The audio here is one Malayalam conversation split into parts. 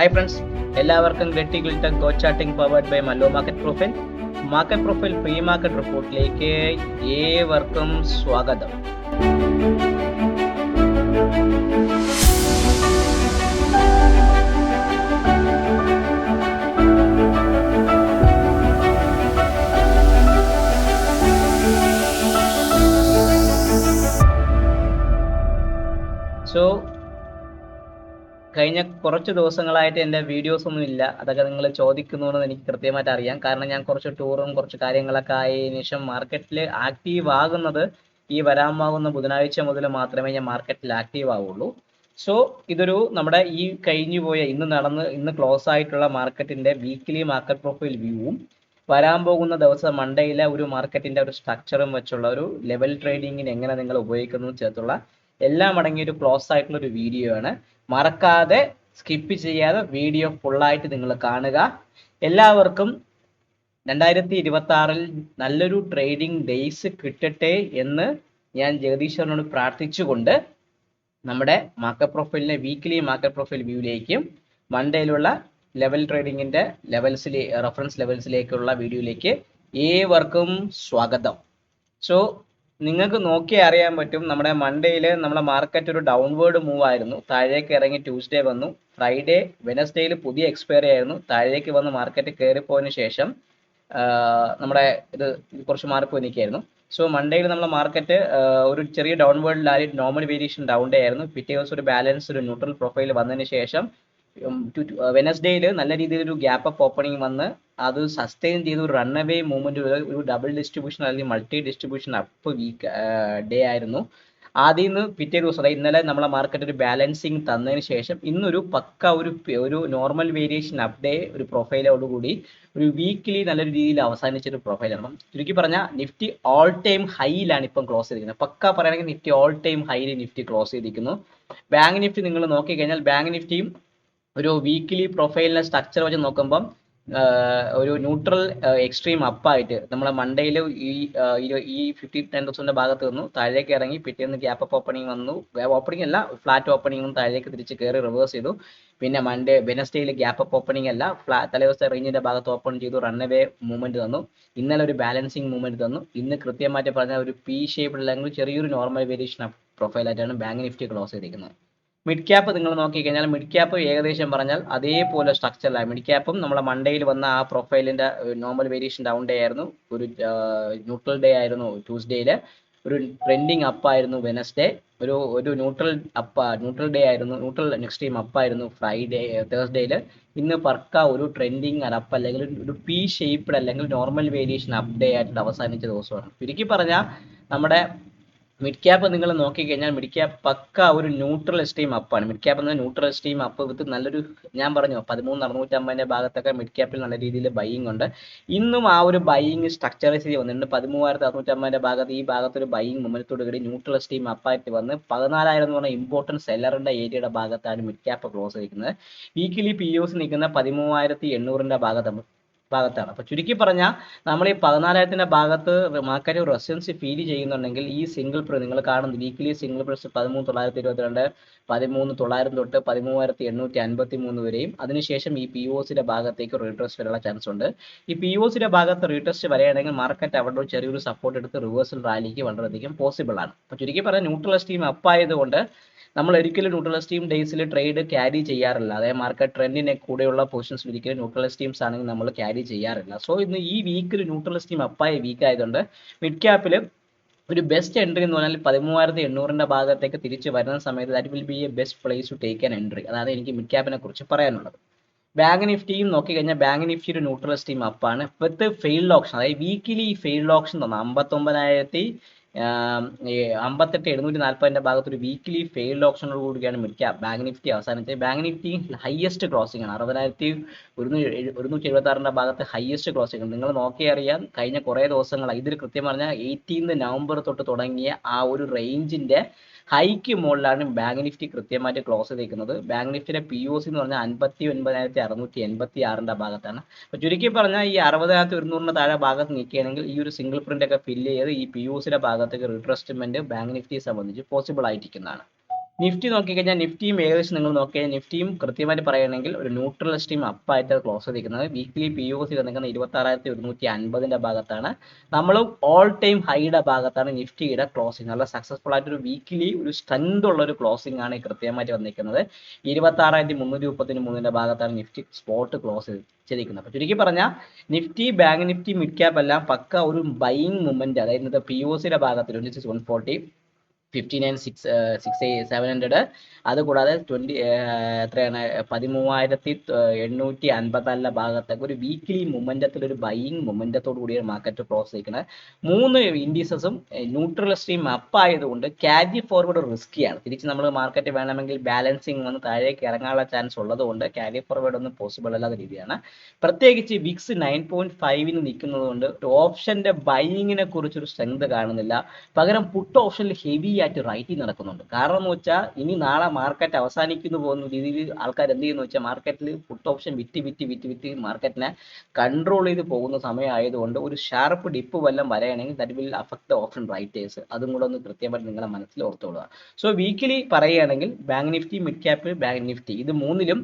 ഹായ് ഫ്രണ്ട്സ്, എല്ലാവർക്കും critical tech go charting powered by മല്ലോ മാർക്കറ്റ് പ്രൊഫൈൽ പ്രീ മാർക്കറ്റ് റിപ്പോർട്ടിലേക്ക് ഏവർക്കും സ്വാഗതം. കഴിഞ്ഞ കുറച്ച് ദിവസങ്ങളായിട്ട് എൻ്റെ വീഡിയോസ് ഒന്നും ഇല്ല. അതൊക്കെ നിങ്ങൾ ചോദിക്കുന്നുവെന്ന് എനിക്ക് കൃത്യമായിട്ട് അറിയാം. കാരണം ഞാൻ കുറച്ച് ടൂറും കുറച്ച് കാര്യങ്ങളൊക്കെ ആയതിനു ശേഷം മാർക്കറ്റിൽ ആക്റ്റീവ് ആകുന്നത് ഈ വരാമാകുന്ന ബുധനാഴ്ച മുതൽ മാത്രമേ ഞാൻ മാർക്കറ്റിൽ ആക്റ്റീവ് ആവുള്ളൂ. ഇതൊരു നമ്മുടെ ഈ കഴിഞ്ഞു പോയ ഇന്ന് ക്ലോസ് ആയിട്ടുള്ള മാർക്കറ്റിന്റെ വീക്ക്ലി മാർക്കറ്റ് പ്രൊഫൈൽ വ്യൂവും വരാൻ പോകുന്ന ദിവസം മൺഡേയിലെ ഒരു മാർക്കറ്റിന്റെ ഒരു സ്ട്രക്ചറും വെച്ചുള്ള ഒരു ലെവൽ ട്രേഡിങ്ങിന് എങ്ങനെ നിങ്ങൾ ഉപയോഗിക്കുന്നു ചേർത്തുള്ള എല്ലാം അടങ്ങിയ ഒരു ക്ലോസ് ആയിട്ടുള്ള ഒരു വീഡിയോ ആണ്. മറക്കാതെ സ്കിപ്പ് ചെയ്യാതെ വീഡിയോ ഫുള്ളായിട്ട് നിങ്ങൾ കാണുക. എല്ലാവർക്കും 2026 നല്ലൊരു ട്രേഡിംഗ് ഡേയ്സ് കിട്ടട്ടെ എന്ന് ഞാൻ ജഗദീശ്വരനോട് പ്രാർത്ഥിച്ചുകൊണ്ട് നമ്മുടെ മാർക്കറ്റ് പ്രൊഫൈലിനെ വീക്ക്ലി മാർക്കറ്റ് പ്രൊഫൈൽ വ്യൂയിലേക്കും മൺഡേയിലുള്ള ലെവൽ ട്രേഡിങ്ങിന്റെ റെഫറൻസ് ലെവൽസിലേക്കുള്ള വീഡിയോയിലേക്ക് ഏവർക്കും സ്വാഗതം. നിങ്ങൾക്ക് നോക്കിയാൽ അറിയാൻ പറ്റും, നമ്മുടെ മൺഡേയിൽ നമ്മുടെ മാർക്കറ്റ് ഒരു ഡൗൺവേർഡ് മൂവ് ആയിരുന്നു. താഴേക്ക് ഇറങ്ങി ട്യൂസ്ഡേ വന്നു, ഫ്രൈഡേ വെനസ്ഡേയിൽ പുതിയ എക്സ്പയറി ആയിരുന്നു. താഴേക്ക് വന്ന് മാർക്കറ്റ് കയറിപ്പോയതിന് ശേഷം നമ്മുടെ ഇത് കുറച്ച് മാറിപ്പോയി നിൽക്കുകയായിരുന്നു. മൺഡേയിൽ നമ്മുടെ മാർക്കറ്റ് ഒരു ചെറിയ ഡൗൺവേർഡിലായി നോർമൽ വേരിയേഷൻ ഡൗൺ ഡേ ആയിരുന്നു. പിറ്റേ ദിവസം ഒരു ബാലൻസ് ഒരു ന്യൂട്രൽ പ്രൊഫൈൽ വന്നതിന് ശേഷം വെനസ്ഡേയിൽ നല്ല രീതിയിൽ ഒരു ഗ്യാപ്പ് അപ്പ് ഓപ്പണിംഗ് വന്ന് അത് സസ്റ്റെയിൻ ചെയ്ത് ഒരു റൺ അവേ മൂവ്മെന്റ്, ഒരു ഡബിൾ ഡിസ്ട്രിബ്യൂഷൻ അല്ലെങ്കിൽ മൾട്ടി ഡിസ്ട്രിബ്യൂഷൻ അപ്പ് ഡേ ആയിരുന്നു. ആദ്യം നിന്ന് പിറ്റേ ദിവസം ഇന്നലെ നമ്മളെ മാർക്കറ്റ് ഒരു ബാലൻസിങ് തന്നതിന് ശേഷം ഇന്നൊരു പക്ക ഒരു നോർമൽ വേരിയേഷൻ അപ്പ് ഡേ ഒരു പ്രൊഫൈലോടുകൂടി ഒരു വീക്കിലി നല്ലൊരു രീതിയിൽ അവസാനിച്ചൊരു പ്രൊഫൈലാണ്. ചുരുക്കി പറഞ്ഞാൽ നിഫ്റ്റി ഓൾ ടൈം ഹൈയിലാണ് ഇപ്പം ക്ലോസ് ചെയ്തിരിക്കുന്നത്. പക്ക പറയുകയാണെങ്കിൽ നിഫ്റ്റി ഓൾ ടൈം ഹൈയിൽ നിഫ്റ്റി ക്ലോസ് ചെയ്തിരിക്കുന്നു. ബാങ്ക് നിഫ്റ്റി നിങ്ങൾ നോക്കിക്കഴിഞ്ഞാൽ ബാങ്ക് നിഫ്റ്റിയും ഒരു വീക്കിലി പ്രൊഫൈലിനെ സ്ട്രക്ചർ വെച്ച് നോക്കുമ്പം ഒരു ന്യൂട്രൽ എക്സ്ട്രീം അപ്പായിട്ട് നമ്മളെ മൺഡേയിൽ ഈ 10,000 ഭാഗത്ത് വന്നു, താഴേക്ക് ഇറങ്ങി പിറ്റേന്ന് ഗ്യാപ്പ് അപ്പ് ഓപ്പണിംഗ് വന്നു. ഓപ്പണിംഗ് അല്ല, ഫ്ലാറ്റ് ഓപ്പണിംഗ് താഴേക്ക് തിരിച്ച് കയറി റിവേഴ്സ് ചെയ്തു. പിന്നെ വെനസ്ഡേയിൽ ഗ്യാപ്പ് അപ്പ് ഓപ്പണിംഗ് അല്ല, തലേദിവസം റേഞ്ചിന്റെ ഭാഗത്ത് ഓപ്പൺ ചെയ്തു, റൺ അവേ മൂവ്മെന്റ് തന്നു. ഇന്നലെ ഒരു ബാലൻസിങ് മൂവ്മെന്റ് തന്നു. ഇന്ന് കൃത്യമായിട്ട് പറഞ്ഞാൽ ഒരു പി ഷേപ്പ് അല്ലെങ്കിൽ ചെറിയൊരു നോർമൽ വേരിയേഷൻ പ്രൊഫൈലായിട്ടാണ് ബാങ്ക് നിഫ്റ്റി ക്ലോസ് ചെയ്തിരിക്കുന്നത്. മിഡ് ക്യാപ്പ് നിങ്ങൾ നോക്കിക്കഴിഞ്ഞാൽ മിഡ് ക്യാപ്പ് ഏകദേശം പറഞ്ഞാൽ അതേപോലെ സ്ട്രക്ചറിലാണ്. മിഡ് ക്യാപ്പും നമ്മളെ മൺഡേയിൽ വന്ന ആ പ്രൊഫൈലിന്റെ നോർമൽ വേരിയേഷൻ ഡൗൺ ഡേ ആയിരുന്നു, ഒരു ന്യൂട്രൽ ഡേ ആയിരുന്നു ട്യൂസ്ഡേയിൽ, ഒരു ട്രെൻഡിങ് അപ്പ് ആയിരുന്നു വെനസ്ഡേ, ഒരു ന്യൂട്രൽ ഡേ ആയിരുന്നു, ന്യൂട്രൽ എക്സ്ട്രീം അപ്പായിരുന്നു തേഴ്സ്ഡേയിൽ. ഇന്ന് പക്ക ഒരു ട്രെൻഡിങ് അപ്പ് അല്ലെങ്കിൽ ഒരു പി ഷേപ്ഡ് അല്ലെങ്കിൽ നോർമൽ വേരിയേഷൻ അപ്പ് ഡേ ആയിട്ട് അവസാനിച്ച ദിവസമാണ്. ചുരുക്കി പറഞ്ഞാൽ നമ്മുടെ മിഡ് ക്യാപ്പ് നിങ്ങൾ നോക്കിക്കഴിഞ്ഞാൽ മിഡ് ക്യാപ്പ് പക്ക ഒരു ന്യൂട്രൽ എക്സ്ട്രീം അപ്പാണ്. മിഡ് ക്യാപ്പ് എന്ന ന്യൂട്രൽ എക്സ്ട്രീം അപ്പ് വിത്ത് നല്ലൊരു, ഞാൻ പറഞ്ഞു 13,650 ഭാഗത്തൊക്കെ മിഡ് ക്യാപ്പിൽ നല്ല രീതിയിൽ ബൈയിങ് ഉണ്ട്. ഇന്നും ആ ഒരു ബൈയിങ് സ്ട്രക്ചറൈസ് ചെയ്ത് വന്നിട്ടുണ്ട്. 13,650 ഭാഗത്ത് ഈ ഭാഗത്തൊരു ബൈയിങ് മൊമെന്റത്തോട് കൂടി ന്യൂട്രൽ എക്സ്ട്രീം അപ്പായിട്ട് വന്ന് 14,000 എന്ന് പറഞ്ഞ ഇമ്പോർട്ടൻറ്റ് സെല്ലറിന്റെ ഏരിയയുടെ ഭാഗത്താണ് മിഡ് ക്യാപ്പ് ക്ലോസ് ചെയ്തിരിക്കുന്നത്. വീക്കിലി POS നിൽക്കുന്ന 13,800 ഭാഗത്താണ്. അപ്പൊ ചുരുക്കി പറഞ്ഞാൽ നമ്മൾ ഈ 14,000 ഭാഗത്ത് മാർക്കറ്റ് റെസിസ്റ്റൻസ് ഫീൽ ചെയ്യുന്നുണ്ടെങ്കിൽ ഈ സിംഗിൾ പ്രൈസ് നിങ്ങൾ കാണുന്നു, വീക്കിലി സിംഗിൾ പ്രൈസ് 13,922, 13,900 തൊട്ട് 13,853 വരെയും, അതിനുശേഷം ഈ POSന്റെ ഭാഗത്തേക്ക് റീട്രസ്റ്റ് വരാനുള്ള ചാൻസ് ഉണ്ട്. ഈ POSന്റെ ഭാഗത്ത് റീട്രസ്റ്റ് വരികയാണെങ്കിൽ മാർക്കറ്റ് അവിടെ ചെറിയൊരു സപ്പോർട്ട് എടുത്ത് റിവേഴ്സൽ റാലിക്ക് വളരെയധികം പോസിബിൾ ആണ്. അപ്പൊ ചുരുക്കി പറഞ്ഞാൽ ന്യൂട്രൽ എക്സ്ട്രീം അപ്പ് ആയതുകൊണ്ട് നമ്മൾ ഒരിക്കലും ന്യൂട്രൽ എക്സ്ട്രീം ഡേയ്സിൽ ട്രേഡ് ക്യാരി ചെയ്യാറില്ല. അതായത് മാർക്കറ്റ് ട്രെൻഡിനെ കൂടെയുള്ള പൊസിഷൻസ് ഒരിക്കലും ന്യൂട്രൽ എക്സ്ട്രീംസ് ആണെങ്കിൽ നമ്മൾ ക്യാരി ചെയ്യാറില്ല. ഇന്ന് ഈ വീക്കിൽ ന്യൂട്രൽ എക്സ്ട്രീം അപ്പായ വീക്ക് ആയതുകൊണ്ട് മിഡ് ക്യാപ്പിൽ ഒരു ബെസ്റ്റ് എൻട്രി എന്ന് പറഞ്ഞാൽ 13,800 ഭാഗത്തേക്ക് തിരിച്ച് വരുന്ന സമയത്ത് that will be a best place to take an entry. അതാണ് എനിക്ക് മിഡ് ക്യാപ്പിനെ കുറിച്ച് പറയാനുള്ളത്. ബാങ്ക് നിഫ്റ്റിയും നോക്കിക്കഴിഞ്ഞാൽ ബാങ്ക് നിഫ്റ്റി ഒരു ന്യൂട്രൽ എക്സ്ട്രീം അപ്പാണ് വിത്ത് ഫെയിൽഡ് ഓപ്ഷൻ. അതായത് വീക്കിലി ഫെയിൽഡ് ഓപ്ഷൻ തന്നു 58,740 ഭാഗത്ത് ഒരു വീക്കിലി ഫെയിൽഡ് ഓപ്ഷനോട് കൂടിയാണ് ബാങ്ക് നിഫ്റ്റി അവസാനിച്ചത്. ബാങ്ക് നിഫ്റ്റി ഹയസ്റ്റ് ക്രോസിംഗ് ആണ്, 60,176 ഭാഗത്ത് ഹയസ്റ്റ് ക്രോസിംഗ് ആണ്. നിങ്ങൾ നോക്കിയറിയാം കഴിഞ്ഞ കുറേ ദിവസങ്ങളായി ഇതിൽ കൃത്യം പറഞ്ഞാൽ 18 നവംബർ തൊട്ട് തുടങ്ങിയ ആ ഒരു റേഞ്ചിന്റെ ഹൈക്ക് മുകളിലാണ് ബാങ്ക് നിഫ്റ്റി കൃത്യമായിട്ട് ക്ലോസ് ചെയ്തിരിക്കുന്നത്. ബാങ്ക് നിഫ്റ്റിയുടെ POS എന്ന് പറഞ്ഞാൽ 59,686 ഭാഗത്താണ്. അപ്പൊ ചുരുക്കി പറഞ്ഞാൽ ഈ 60,100 താഴെ ഭാഗത്ത് നിൽക്കുകയാണെങ്കിൽ ഈ ഒരു സിംഗിൾ പ്രിന്റ് ഒക്കെ ഫില്ല് ചെയ്ത് ഈ POSയുടെ ഭാഗത്തേക്ക് റിട്രസ്റ്റ്മെന്റ് ബാങ്ക് നിഫ്റ്റിയെ സംബന്ധിച്ച് പോസിബിൾ ആയിരിക്കുന്നതാണ്. നിഫ്റ്റി നോക്കിക്കഴിഞ്ഞാൽ നിഫ്റ്റിയും ഏകദേശം നിങ്ങൾ നോക്കിക്കഴിഞ്ഞാൽ നിഫ്റ്റിയും കൃത്യമായിട്ട് പറയുകയാണെങ്കിൽ ഒരു ന്യൂട്രൽ സ്ട്രീം അപ്പായിട്ട് ക്ലോസ് ചെയ്തിരിക്കുന്നത്. വീക്ക്ലി POC വന്നിരിക്കുന്ന 26,150 ഭാഗത്താണ്. നമ്മളും ഓൾ ടൈം ഹൈയുടെ ഭാഗത്താണ് നിഫ്റ്റിയുടെ ക്ലോസിംഗ്. നല്ല സക്സസ്ഫുൾ ആയിട്ട് ഒരു വീക്ക്ലി ഒരു സ്ട്രെങ്ത് ഉള്ള ഒരു ക്ലോസിംഗ് ആണ് കൃത്യമായിട്ട് വന്നിരിക്കുന്നത്. 26,333 ഭാഗത്താണ് നിഫ്റ്റി സ്പോട്ട് ക്ലോസ് ചെയ്തിരിക്കുന്നത്. അപ്പോൾ ചുരുക്കി പറഞ്ഞാൽ Nifty, bank Nifty, mid cap എല്ലാം പക്ക ഒരു ബൈയിങ് മൂവ്മെന്റ്, അതായത് POCയുടെ ഭാഗത്തിൽ 140, 59,700, അതുകൂടാതെ എത്രയാണ് 13,854 ഭാഗത്തേക്ക് ഒരു വീക്ക്ലി മൊമെന്റത്തിൽ ഒരു ബൈയിങ് മൊമെന്റത്തോടു കൂടിയ മാർക്കറ്റ് ക്ലോസ് ചെയ്യിക്കുന്നത്. 3 ഇൻഡീസസും ന്യൂട്രൽ സ്ട്രീം അപ്പ് ആയതുകൊണ്ട് ക്യാരി ഫോർവേഡ് റിസ്കിയാണ്. തിരിച്ച് നമ്മൾ മാർക്കറ്റ് വേണമെങ്കിൽ ബാലൻസിങ് വന്ന് താഴേക്ക് ഇറങ്ങാനുള്ള ചാൻസ് ഉള്ളതുകൊണ്ട് ക്യാരി ഫോർവേഡ് ഒന്നും പോസിബിൾ അല്ലാത്ത രീതിയാണ്. പ്രത്യേകിച്ച് വിക്സ് 9.5 നിൽക്കുന്നത് കൊണ്ട് ഒരു ഓപ്ഷന്റെ ബൈയിങ്ങിനെ കുറിച്ചൊരു സ്ട്രെങ്ത് കാണുന്നില്ല. പകരം പുട്ട് ഓപ്ഷനിൽ ഹെവി ആയിട്ട് റൈറ്റിംഗ് നടക്കുന്നുണ്ട്. കാരണം എന്ന് വെച്ചാൽ ഇനി നാളെ മാർക്കറ്റ് അവസാനിക്കുന്നു പോകുന്ന രീതിയിൽ ആൾക്കാർ എന്ത് ചെയ്യുന്നു വെച്ചാൽ മാർക്കറ്റിൽ പുട്ട് ഓപ്ഷൻ വിറ്റ് മാർക്കറ്റിനെ കൺട്രോൾ ചെയ്ത് പോകുന്ന സമയമായതുകൊണ്ട് ഒരു ഷാർപ്പ് ഡിപ്പ് വല്ലതും വരികയാണെങ്കിൽ that will affect option writers. അതും കൂടെ ഒന്ന് കൃത്യമായിട്ട് നിങ്ങളെ മനസ്സിൽ ഓർത്തോളുക. സോ വീക്കിലി പറയുകയാണെങ്കിൽ bank Nifty, mid cap, bank Nifty ഇത് മൂന്നിലും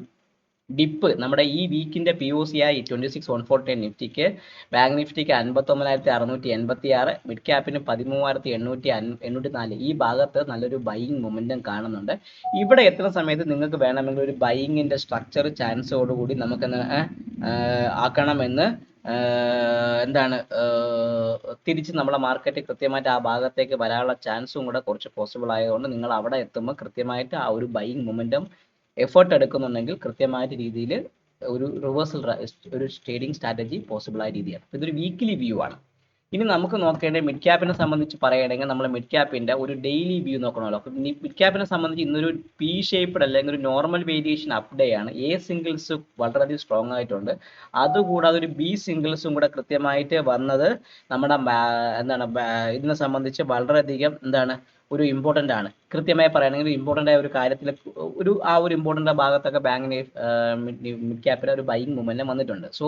ഡിപ്പ് നമ്മുടെ ഈ വീക്കിന്റെ POC ആയി 26,140 നിഫ്റ്റിക്ക്, ബാങ്ക് നിഫ്റ്റിക്ക് 59,686, മിഡ് ക്യാപ്പിന് 13,804 ഈ ഭാഗത്ത് നല്ലൊരു ബൈയിങ് മൊമെന്റം കാണുന്നുണ്ട്. ഇവിടെ എത്തുന്ന സമയത്ത് നിങ്ങൾക്ക് വേണമെങ്കിൽ ഒരു ബൈയിങ്ങിന്റെ സ്ട്രക്ചർ ചാൻസോടുകൂടി നമുക്ക് ആക്കണമെന്ന് തിരിച്ച് നമ്മളെ മാർക്കറ്റ് കൃത്യമായിട്ട് ആ ഭാഗത്തേക്ക് വരാനുള്ള ചാൻസും കൂടെ കുറച്ച് പോസിബിൾ ആയതുകൊണ്ട് നിങ്ങൾ അവിടെ എത്തുമ്പോൾ കൃത്യമായിട്ട് ആ ഒരു ബൈയിങ് മൊമെന്റം എഫേർട്ട് എടുക്കുന്നുണ്ടെങ്കിൽ കൃത്യമായിട്ട് രീതിയിൽ ഒരു റിവേഴ്സൽ ഒരു ട്രേഡിംഗ് സ്ട്രാറ്റജി പോസിബിൾ ആയ രീതിയാണ്. ഇതൊരു വീക്കിലി വ്യൂ ആണ്. ഇനി നമുക്ക് നോക്കേണ്ടത് മിഡ് ക്യാപ്പിനെ സംബന്ധിച്ച് പറയുകയാണെങ്കിൽ നമ്മൾ മിഡ് ക്യാപ്പിന്റെ ഒരു ഡെയിലി വ്യൂ നോക്കണമല്ലോ. അപ്പം മിഡ് ക്യാപ്പിനെ സംബന്ധിച്ച് ഇന്നൊരു P-ഷേപ്ഡ് അല്ലെങ്കിൽ ഒരു നോർമൽ വേരിയേഷൻ അപ്പ് ഡേ ആണ്. A സിംഗിൾസ് വളരെയധികം സ്ട്രോങ് ആയിട്ടുണ്ട്. അതുകൂടാതെ ഒരു B സിംഗിൾസും കൂടെ കൃത്യമായിട്ട് വന്നത് നമ്മുടെ ഇതിനെ സംബന്ധിച്ച് വളരെയധികം ഒരു ഇമ്പോർട്ടൻ്റ് ആണ്. കൃത്യമായി പറയുകയാണെങ്കിൽ ഇമ്പോർട്ടൻ്റ് ആയ ഒരു കാര്യത്തിൽ ആ ഒരു ഇമ്പോർട്ടൻ്റ് ഭാഗത്തൊക്കെ ബാങ്കിന് മിഡ് ക്യാപ്പിൽ ഒരു ബൈയിങ് മൂവ്മെന്റ് വന്നിട്ടുണ്ട്. സോ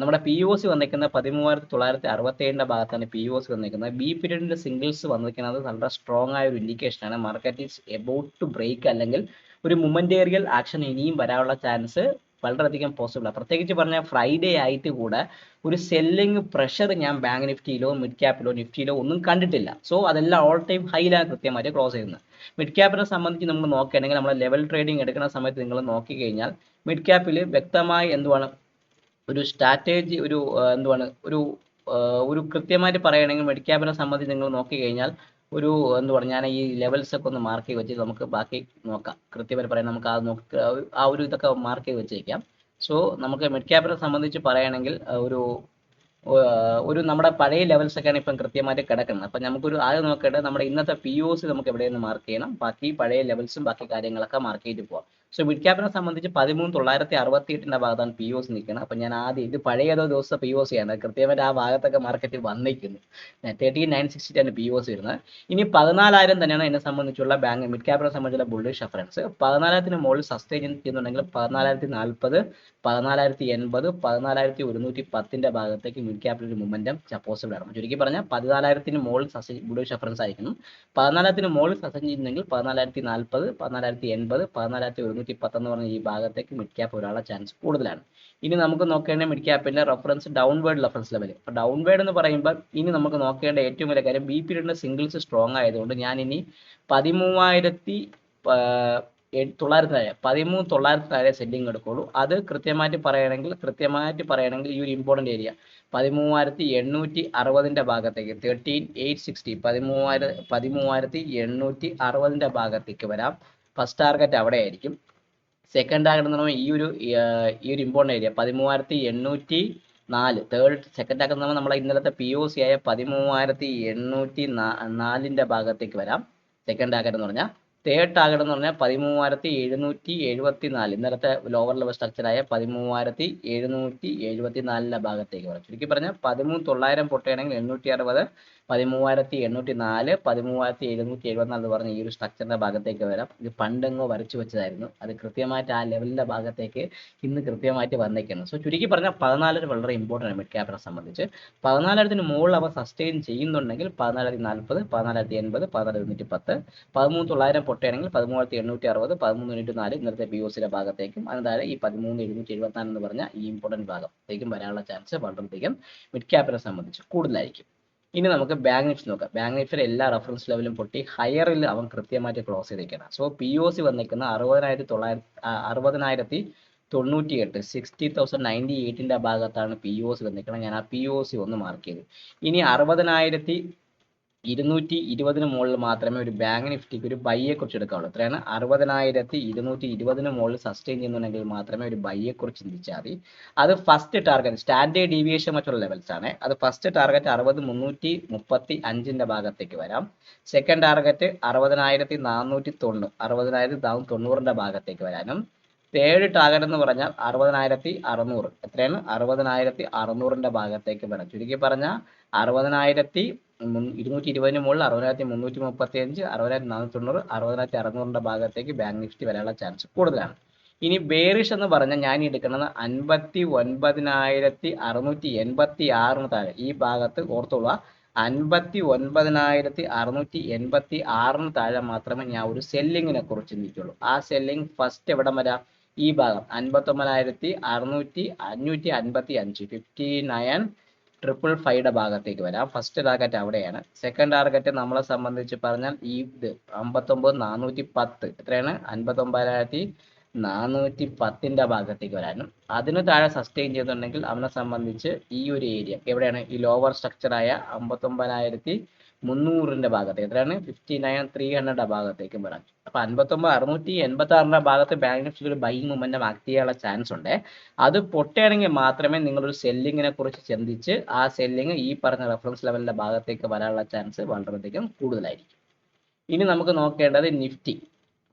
നമ്മുടെ POC വന്നിരിക്കുന്നത് 13,967 ഭാഗത്താണ് POC വന്നിരിക്കുന്നത്. B പീരീഡിന്റെ സിംഗിൾസ് വന്നിരിക്കുന്നത് വളരെ സ്ട്രോങ് ആയ ഒരു ഇൻഡിക്കേഷൻ ആണ്. Market is about to break അല്ലെങ്കിൽ ഒരു മൊമെന്റേറിയൽ ആക്ഷൻ ഇനിയും വരാനുള്ള ചാൻസ് വളരെയധികം പോസിബിൾ ആണ്. പ്രത്യേകിച്ച് പറഞ്ഞാൽ ഫ്രൈഡേ ആയിട്ട് കൂടെ ഒരു സെല്ലിംഗ് പ്രഷർ ഞാൻ ബാങ്ക് നിഫ്റ്റിയിലോ മിഡ് ക്യാപ്പിലോ നിഫ്റ്റിയിലോ ഒന്നും കണ്ടിട്ടില്ല. സോ അതെല്ലാം ഓൾ ടൈം ഹൈയിലാണ് കൃത്യമായിട്ട് ക്ലോസ് ചെയ്യുന്നത്. മിഡ് ക്യാപ്പിനെ സംബന്ധിച്ച് നമ്മൾ നോക്കുകയാണെങ്കിൽ നമ്മൾ ലെവൽ ട്രേഡിംഗ് എടുക്കുന്ന സമയത്ത് നിങ്ങൾ നോക്കിക്കഴിഞ്ഞാൽ മിഡ് ക്യാപ്പിൽ വ്യക്തമായി ഒരു സ്ട്രാറ്റജി ഒരു കൃത്യമായിട്ട് പറയുകയാണെങ്കിൽ മിഡ് ക്യാപ്പിനെ സംബന്ധിച്ച് നിങ്ങൾ നോക്കിക്കഴിഞ്ഞാൽ ഞാൻ ഈ ലെവൽസ് ഒക്കെ ഒന്ന് മാർക്ക് ചെയ്ത് വെച്ച് നമുക്ക് ബാക്കി നോക്കാം. കൃത്യമായിട്ട് പറയാൻ നമുക്ക് ആ ഒരു ഇതൊക്കെ മാർക്ക് ചെയ്ത് വെച്ചേക്കാം. സോ നമുക്ക് മിഡ് ക്യാപ്പിനെ സംബന്ധിച്ച് പറയുകയാണെങ്കിൽ നമ്മുടെ പഴയ ലെവൽസ് ഒക്കെയാണ് ഇപ്പം കൃത്യമായിട്ട് കിടക്കുന്നത്. അപ്പം നമുക്കൊരു ആദ്യം നോക്കേണ്ടത് നമ്മുടെ ഇന്നത്തെ POC നമുക്ക് എവിടെയെന്ന് മാർക്ക് ചെയ്യണം. ബാക്കി പഴയ ലെവൽസും ബാക്കി കാര്യങ്ങളൊക്കെ മാർക്ക് ചെയ്തിട്ട് പോകാം. സോ മിഡ് ക്യാപ്പിനെ സംബന്ധിച്ച് 13,968 ഭാഗത്താണ് POC നിൽക്കുന്നത്. അപ്പം ഞാൻ ആദ്യം ഇത് പഴയ ഏതോ ദിവസത്തെ POC ആണ്. കൃത്യമായിട്ട് ആ ഭാഗത്തൊക്കെ മാർക്കറ്റ് വന്നിരിക്കുന്നു. 13,960 POC വരുന്നത്. ഇനി 14,000 തന്നെയാണ് എന്നെ സംബന്ധിച്ചുള്ള മിഡ് ക്യാപ്പിനെ സംബന്ധിച്ചുള്ള ബുള്ളിഷ് റഫറൻസ്. 14,000 മുകളിൽ സസ്റ്റെയിൻ ചെയ്യുന്നുണ്ടെങ്കിൽ 14,040, 14,080, 14,110 ഭാഗത്തേക്ക് മിഡ് ക്യാപ്പിൽ ഒരു മൊമെന്റം പോസിബിൾ ആണ്. ചുരുക്കി പറഞ്ഞാൽ 14,000 മുകളിൽ ബുള്ളിഷ് റഫറൻസ് ആയിരിക്കണം. 14,000 മുകളിൽ സസ്റ്റെയിൻ ചെയ്യുന്നെങ്കിൽ 14,040, 14,080, 14,110 എന്ന് പറഞ്ഞ ഈ ഭാഗത്തേക്ക് മിഡ് ക്യാപ്പ് വരാനുള്ള ചാൻസ് കൂടുതലാണ്. ഇനി നമുക്ക് നോക്കേണ്ട മിഡ് ക്യാപ്പിന്റെ റഫറൻസ് ഡൗൺവേർഡ് റഫറൻസ് ലെവൽ. അപ്പോൾ ഡൗൺവേർഡ് എന്ന് പറയുമ്പോൾ ഇനി നമുക്ക് നോക്കേണ്ട ഏറ്റവും വലിയ കാര്യം B പീരീഡിന്റെ സിംഗിൾസ് സ്ട്രോങ് ആയതുകൊണ്ട് ഞാൻ ഇനി 13,900 സെല്ലിംഗ് എടുക്കുള്ളൂ. അത് കൃത്യമായിട്ട് പറയുകയാണെങ്കിൽ ഈ ഒരു ഇമ്പോർട്ടൻ്റ് ഏരിയ 13,860 ഭാഗത്തേക്ക് 13,860 13,860 ഭാഗത്തേക്ക് വരാം. ഫസ്റ്റ് ടാർഗറ്റ് അവിടെ ആയിരിക്കും. സെക്കൻഡ് ടാർഗറ്റ് എന്ന് പറയുമ്പോൾ ഈ ഒരു ഇമ്പോർട്ടൻ്റ് ഏരിയ 13,804. സെക്കൻഡ് ടാർഗറ്റ് എന്ന് പറയുമ്പോൾ നമ്മളെ ഇന്നലത്തെ POC ആയ 13,804 ഭാഗത്തേക്ക് വരാം. സെക്കൻഡ് ടാർഗറ്റ് എന്ന് പറഞ്ഞാൽ തേർഡ് ടാർഗറ്റ് എന്ന് പറഞ്ഞാൽ 13,774. ഇന്നലത്തെ ലോവർ ലെവൽ സ്ട്രക്ചറായ 13,774 ഭാഗത്തേക്ക് വരാം. ചുരുക്കി പറഞ്ഞാൽ 13,900 പൊട്ടുകയാണെങ്കിൽ 860, 13,804, 13,774 എന്ന് പറഞ്ഞ ഈ ഒരു സ്ട്രക്ചറിന്റെ ഭാഗത്തേക്ക് വരാം. ഇത് പണ്ടെങ്ങോ വരച്ചു വെച്ചതായിരുന്നു. അത് കൃത്യമായിട്ട് ആ ലെവലിന്റെ ഭാഗത്തേക്ക് ഇന്ന് കൃത്യമായിട്ട് വന്നേക്കുന്നു. സോ ചുരുക്കി പറഞ്ഞാൽ 14,000 വളരെ ഇമ്പോർട്ടൻ്റ് ആണ് മിഡ് ക്യാപ്പിനെ സംബന്ധിച്ച്. 14,000 മുകളിൽ അവ സസ്റ്റെയിൻ ചെയ്യുന്നുണ്ടെങ്കിൽ 14,040, 14,080, 14,110, 13,900 പൊട്ടുകയാണെങ്കിൽ 13,860, 13 × 4 ഇന്നത്തെ POCയുടെ ഭാഗത്തേക്കും, അതിന് താഴെ ഈ 13,774 എന്ന് പറഞ്ഞ ഈ ഇമ്പോർട്ടൻറ്റ് ഭാഗത്തേക്കും വരാനുള്ള ചാൻസ് വളരെയധികം മിഡ് ക്യാപ്പിനെ സംബന്ധിച്ച് കൂടുതലായിരിക്കും. ഇനി നമുക്ക് ബാങ്ക് നിഫ്റ്റി നോക്കാം. ബാങ്ക് നിഫ്റ്റിയുടെ എല്ലാ റെഫറൻസ് ലെവലും പൊട്ടി ഹയറിൽ അവൻ കൃത്യമായിട്ട് ക്ലോസ് ചെയ്തേക്കണം. സോ POC വന്നിരിക്കുന്ന 60,098 60,098ന്റെ ഭാഗത്താണ് POC വന്നിരിക്കുന്നത്. ഞാൻ ആ POC ഒന്ന് മാർക്ക് ചെയ്തു. ഇനി 60,220 മുകളിൽ മാത്രമേ ഒരു ബാങ്ക് നിഫ്റ്റിക്ക് ഒരു ബൈയെ കുറിച്ച് എടുക്കാവുള്ളൂ. എത്രയാണ്? 60,220 മുകളിൽ സസ്റ്റെയിൻ ചെയ്യുന്നുണ്ടെങ്കിൽ മാത്രമേ ഒരു ബൈയെ കുറിച്ച് ചിന്തിച്ചാൽ മതി. അത് ഫസ്റ്റ് ടാർഗറ്റ് സ്റ്റാൻഡേർഡ് ഡീവിയേഷൻ മറ്റുള്ള ലെവൽസ് ആണ്. അത് ഫസ്റ്റ് ടാർഗറ്റ് 60,335ന്റെ ഭാഗത്തേക്ക് വരാം. സെക്കൻഡ് ടാർഗറ്റ് 60,490 60,490ന്റെ ഭാഗത്തേക്ക് വരാനും, തേർഡ് ടാർഗറ്റ് എന്ന് പറഞ്ഞാൽ 60,600. എത്രയാണ്? 60,600ന്റെ ഭാഗത്തേക്ക് വരാം. ചുരുക്കി പറഞ്ഞാൽ 60,220 മുകളിൽ 60,335, 60,490, 60,600ന്റെ ഭാഗത്തേക്ക് ബാങ്ക് നിഫ്റ്റി വരാനുള്ള ചാൻസ് കൂടുതലാണ്. ഇനി ബേറിഷ് എന്ന് പറഞ്ഞാൽ ഞാൻ എടുക്കുന്നത് 59,686 താഴെ ഈ ഭാഗത്ത് ഓർത്തുള്ള 59,686 താഴെ മാത്രമേ ഞാൻ ഒരു സെല്ലിങ്ങിനെ കുറിച്ച് ചിന്തിക്കുള്ളൂ. ആ സെല്ലിംഗ് ഫസ്റ്റ് എവിടെ വരാം? ഈ ഭാഗം 59,555 59,555 ഭാഗത്തേക്ക് വരാം. ഫസ്റ്റ് ടാർഗറ്റ് അവിടെയാണ്. സെക്കൻഡ് ടാർഗറ്റ് നമ്മളെ സംബന്ധിച്ച് പറഞ്ഞാൽ ഈ 59,410 എത്രയാണ്? 59,410ന്റെ ഭാഗത്തേക്ക് വരാനും, അതിന് താഴെ സസ്റ്റെയിൻ ചെയ്തിട്ടുണ്ടെങ്കിൽ അവനെ സംബന്ധിച്ച് ഈ ഒരു ഏരിയ എവിടെയാണ്? ഈ ലോവർ സ്ട്രക്ചറായ 59,300ന്റെ ഭാഗത്തേക്ക് എത്രയാണ്? 59,300 ഭാഗത്തേക്കും വരാം. അപ്പൊ 59,686ന്റെ ഭാഗത്ത് ബാങ്ക് നിഫ്റ്റി ഒരു ബൈയിങ് മൊമെന്റം ആക്ട് ചെയ്യാനുള്ള ചാൻസ് ഉണ്ട്. അത് പൊട്ടുകയാണെങ്കിൽ മാത്രമേ നിങ്ങളൊരു സെല്ലിങ്ങിനെ കുറിച്ച് ചിന്തിച്ച് ആ സെല്ലിങ് ഈ പറഞ്ഞ റെഫറൻസ് ലെവലിന്റെ ഭാഗത്തേക്ക് വരാനുള്ള ചാൻസ് വളരെയധികം കൂടുതലായിരിക്കും. ഇനി നമുക്ക് നോക്കേണ്ടത് നിഫ്റ്റി.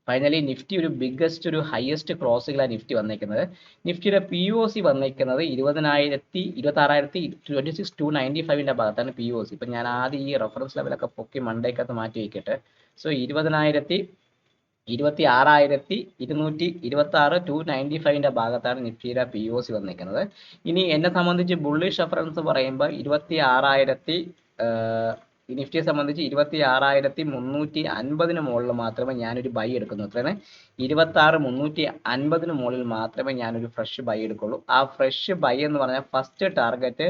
ഫൈനലി നിഫ്റ്റി ഒരു ബിഗ്ഗസ്റ്റ് ഒരു ഹയസ്റ്റ് ക്രോസിലാണ് നിഫ്റ്റി വന്നിരിക്കുന്നത്. നിഫ്റ്റിയുടെ POC വന്നിരിക്കുന്നത് 26,295ന്റെ ഭാഗത്താണ് POC. ഇപ്പം ഞാൻ ആദ്യം ഈ റെഫറൻസ് ലെവലൊക്കെ പൊക്കി മണ്ടേക്കകത്ത് മാറ്റി വയ്ക്കട്ടെ. സോ 26,225ന്റെ ഭാഗത്താണ് നിഫ്റ്റിയുടെ POC വന്നിരിക്കുന്നത്. ഇനി എന്നെ സംബന്ധിച്ച് ബുള്ളിഷ് റെഫറൻസ് പറയുമ്പോൾ 26,000 നിഫ്റ്റിയെ സംബന്ധിച്ച് 26,350 മുകളിൽ മാത്രമേ ഞാനൊരു ബൈ എടുക്കുന്നു. എത്രയാണ്? 26,350 മുകളിൽ മാത്രമേ ഞാനൊരു ഫ്രഷ് ബൈ എടുക്കുള്ളൂ. ആ ഫ്രഷ് ബൈ എന്ന് പറഞ്ഞാൽ ഫസ്റ്റ് ടാർഗറ്റ്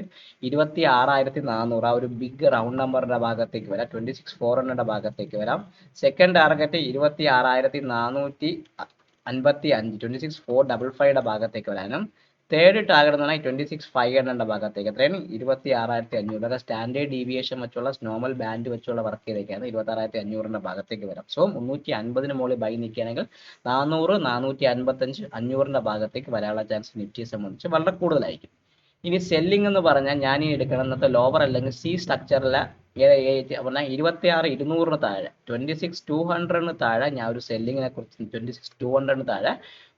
26,400 ആ ഒരു ബിഗ് റൗണ്ട് നമ്പറിന്റെ ഭാഗത്തേക്ക് വരാം. 26,400ന്റെ ഭാഗത്തേക്ക് വരാം. സെക്കൻഡ് ടാർഗറ്റ് 26,455 26,455ന്റെ ഭാഗത്തേക്ക് വരാനും, തേർഡ് ടാർഗറ്റ് എന്ന് പറഞ്ഞാൽ 26,500ന്റെ ഭാഗത്തേക്ക് എത്രയാണ്? 26,500. സ്റ്റാൻഡേർഡ് ഡീവിയേഷൻ വെച്ചുള്ള നോർമൽ ബാൻഡ് വെച്ചുള്ള വർക്ക് ചെയ്തേക്കാണ് 26,500ന്റെ ഭാഗത്തേക്ക് വരാം. സോ 350 മുകളിൽ ബൈ നിൽക്കുകയാണെങ്കിൽ 400, 455, 500ന്റെ ഭാഗത്തേക്ക് വരാനുള്ള ചാൻസ് നിഫ്റ്റിയെ സംബന്ധിച്ച് വളരെ കൂടുതലായിരിക്കും. ഇനി സെല്ലിംഗ് എന്ന് പറഞ്ഞാൽ ഞാൻ ഈ എടുക്കണം ഇന്നത്തെ ലോവർ അല്ലെങ്കിൽ C സ്ട്രക്ചറിലെ പറഞ്ഞാൽ 26,200 താഴെ 26,200 താഴെ ഞാൻ ഒരു സെല്ലിങ്ങിനെ കുറിച്ച് 26,200 താഴെ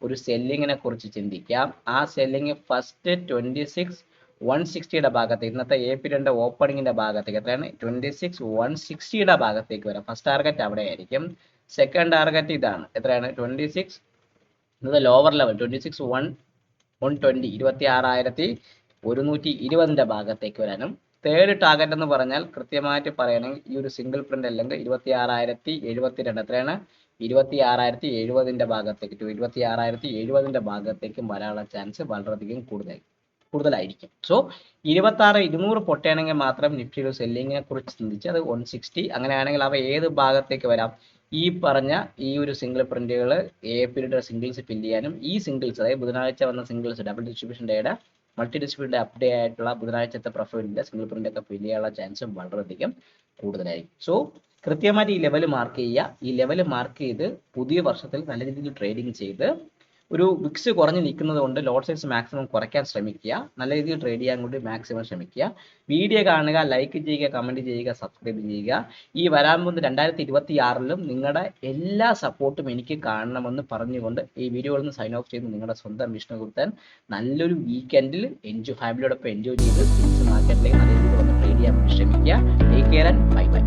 ഒരു സെല്ലിങ്ങിനെ കുറിച്ച് ചിന്തിക്കാം. ആ സെല്ലിങ് ഫസ്റ്റ് 26,160യുടെ ഭാഗത്തേക്ക് ഇന്നത്തെ AP2 ഓപ്പണിങ്ങിന്റെ ഭാഗത്തേക്ക് എത്രയാണ്? 26,160യുടെ ഭാഗത്തേക്ക് വരാം. ഫസ്റ്റ് ടാർഗറ്റ് അവിടെ ആയിരിക്കും. സെക്കൻഡ് ടാർഗറ്റ് ഇതാണ്. എത്രയാണ്? 26 ഇന്നത്തെ ലോവർ ലെവൽ 26,120 26,120ന്റെ ഭാഗത്തേക്ക് വരാനും, തേർഡ് ടാർഗറ്റ് എന്ന് പറഞ്ഞാൽ കൃത്യമായിട്ട് പറയണമെങ്കിൽ ഈ ഒരു സിംഗിൾ പ്രിന്റ് അല്ലെങ്കിൽ 26,072 എത്രയാണ്? 26,070ന്റെ ഭാഗത്തേക്ക് 26,070ന്റെ ഭാഗത്തേക്കും വരാനുള്ള ചാൻസ് വളരെയധികം കൂടുതലായിരിക്കും. സോ 26,200 പൊട്ടുകയാണെങ്കിൽ മാത്രം നിഫ്റ്റിയുടെ സെല്ലിങ്ങിനെ കുറിച്ച് ചിന്തിച്ച് അത് 160 അങ്ങനെയാണെങ്കിൽ അവ ഏത് ഭാഗത്തേക്ക് വരാം? ഈ പറഞ്ഞ ഈ ഒരു സിംഗിൾ പ്രിന്റുകൾ AP2 സിംഗിൾസ് ഫില്ല് ചെയ്യാനും, ഈ സിംഗിൾസ് അതായത് ബുധനാഴ്ച വന്ന സിംഗിൾസ് ഡബിൾ ഡിസ്ട്രിബ്യൂഷൻ ഡേയുടെ മൾട്ടി ഡിസ്ട്രിബ്യൂഷൻ്റെ അപ്ഡേറ്റ് ആയിട്ടുള്ള ബുധനാഴ്ചത്തെ പ്രൊഫൈലിൻ്റെ സിംഗിൾ പ്രിന്റ് ഒക്കെ ഫില്ല് ചെയ്യാനുള്ള ചാൻസും വളരെയധികം കൂടുതലായിരിക്കും. സോ കൃത്യമായിട്ട് ഈ ലെവൽ മാർക്ക് ചെയ്യുക. ഈ ലെവൽ മാർക്ക് ചെയ്ത് പുതിയ വർഷത്തിൽ നല്ല രീതിയിൽ ട്രേഡിംഗ് ചെയ്ത് ഒരു വിക്സ് കുറഞ്ഞ് നിൽക്കുന്നത് കൊണ്ട് ലോട്ട് സൈസ് മാക്സിമം കുറയ്ക്കാൻ ശ്രമിക്കുക. നല്ല രീതിയിൽ ട്രേഡ് ചെയ്യാൻ കൂടി മാക്സിമം ശ്രമിക്കുക. വീഡിയോ കാണുക, ലൈക്ക് ചെയ്യുക, കമൻറ്റ് ചെയ്യുക, സബ്സ്ക്രൈബ് ചെയ്യുക. ഈ വരാൻ പോകുന്ന 2026ലും നിങ്ങളുടെ എല്ലാ സപ്പോർട്ടും എനിക്ക് കാണണമെന്ന് പറഞ്ഞുകൊണ്ട് ഈ വീഡിയോയിൽ നിന്ന് സൈൻ ഓഫ് ചെയ്ത് നിങ്ങളുടെ സ്വന്തം വിഷ്ണുഗുപ്തൻ നല്ലൊരു വീക്കെൻഡിൽ ഫാമിലിയോടൊപ്പം എൻജോയ് ചെയ്ത് തിരിച്ച് മാർക്കറ്റിലേക്ക് നല്ല രീതിയിൽ വന്ന് ട്രേഡ് ചെയ്യാൻ വേണ്ടി ശ്രമിക്കുക. Take care and bye bye.